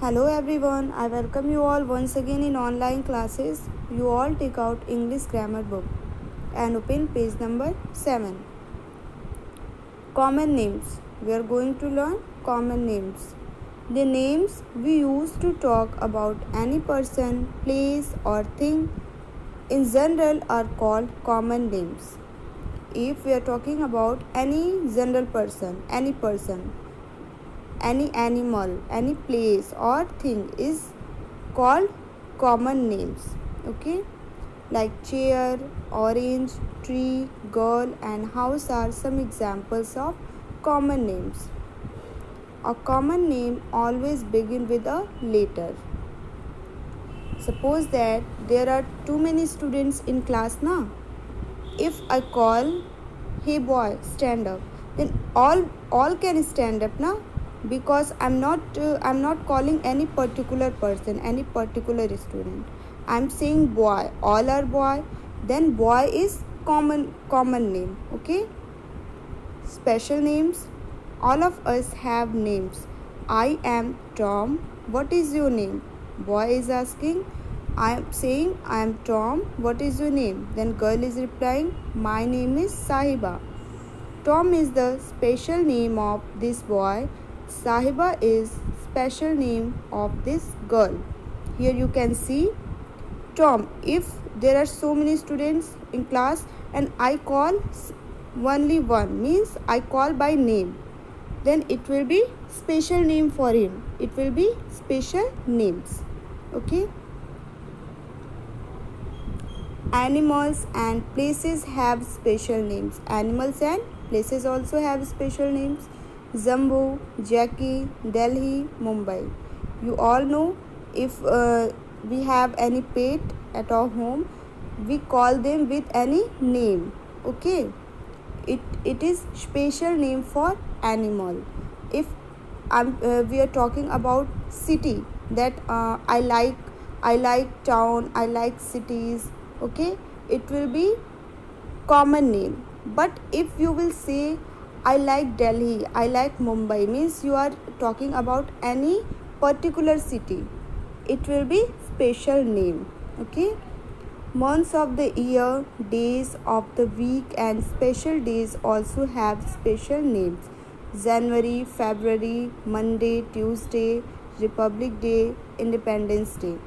Hello everyone, I welcome you all once again in online classes. You all take out English grammar book and open page number 7. Common names. We are going to learn common names. The names we use to talk about any person, place or thing in general are called common names. If we are talking about any general person, any animal, any place or thing is called common names. Okay, like chair, orange, tree, girl and house are some examples of common names. A common name always begins with a letter. Suppose that there are too many students in class now. If I call, hey boy, stand up, then all can stand up now, because I'm not calling any particular person, any particular student. I'm saying boy, all are boy, then boy is common name. Okay, special names. All of us have names. I am Tom. What is your name? Boy is asking. I am saying I am Tom. What is your name? Then girl is replying, my name is Sahiba. Tom is the special name of this boy. Sahiba is special name of this girl. Here you can see Tom. If there are so many students in class and I call only one, means I call by name, then it will be special name for him. It will be special names. Okay. Animals and places have special names. Animals and places also have special names. Jammu, Jackie, Delhi, Mumbai. You all know, if we have any pet at our home, we call them with any name. Okay, it is special name for animal. If we are talking about city, that I like town, I like cities. Okay, it will be common name. But if you will say I like Delhi, I like Mumbai, means you are talking about any particular city, it will be special name. Okay, months of the year, days of the week and special days also have special names. January, February, Monday, Tuesday, Republic Day, Independence Day.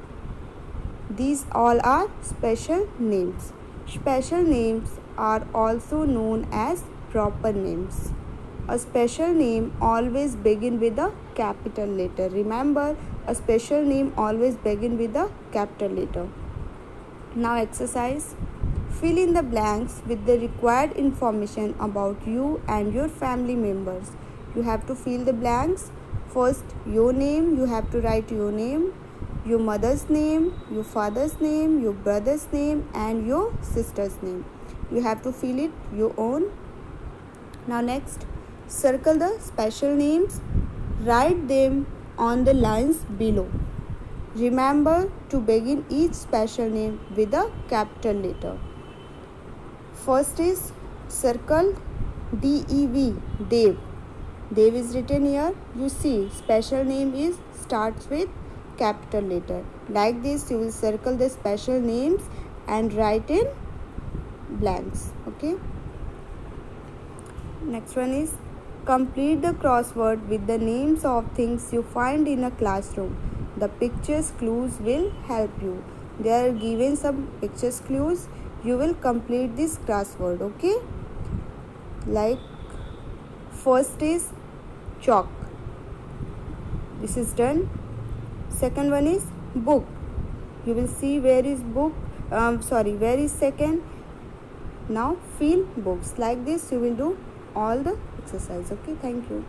These all are special names. Special names are also known as proper names. A special name always begins with a capital letter. Remember, a special name always begins with a capital letter. Now exercise. Fill in the blanks with the required information about you and your family members. You have to fill the blanks. First, your name. You have to write your name, your mother's name, your father's name, your brother's name and your sister's name. You have to fill it your own. Now next, circle the special names. Write them on the lines below. Remember to begin each special name with a capital letter. First is circle DEV, Dev. Dev is written here. You see, special name is starts with capital letter. Like this, you will circle the special names and write in blanks. Okay. Next one is complete the crossword with the names of things you find in a classroom. The pictures clues will help you. They are given some pictures clues. You will complete this crossword. Okay. Like first is chalk. This is done. Second one is book. You will see where is book. Where is second? Now fill books. Like this, you will do all the exercise. Okay. Thank you.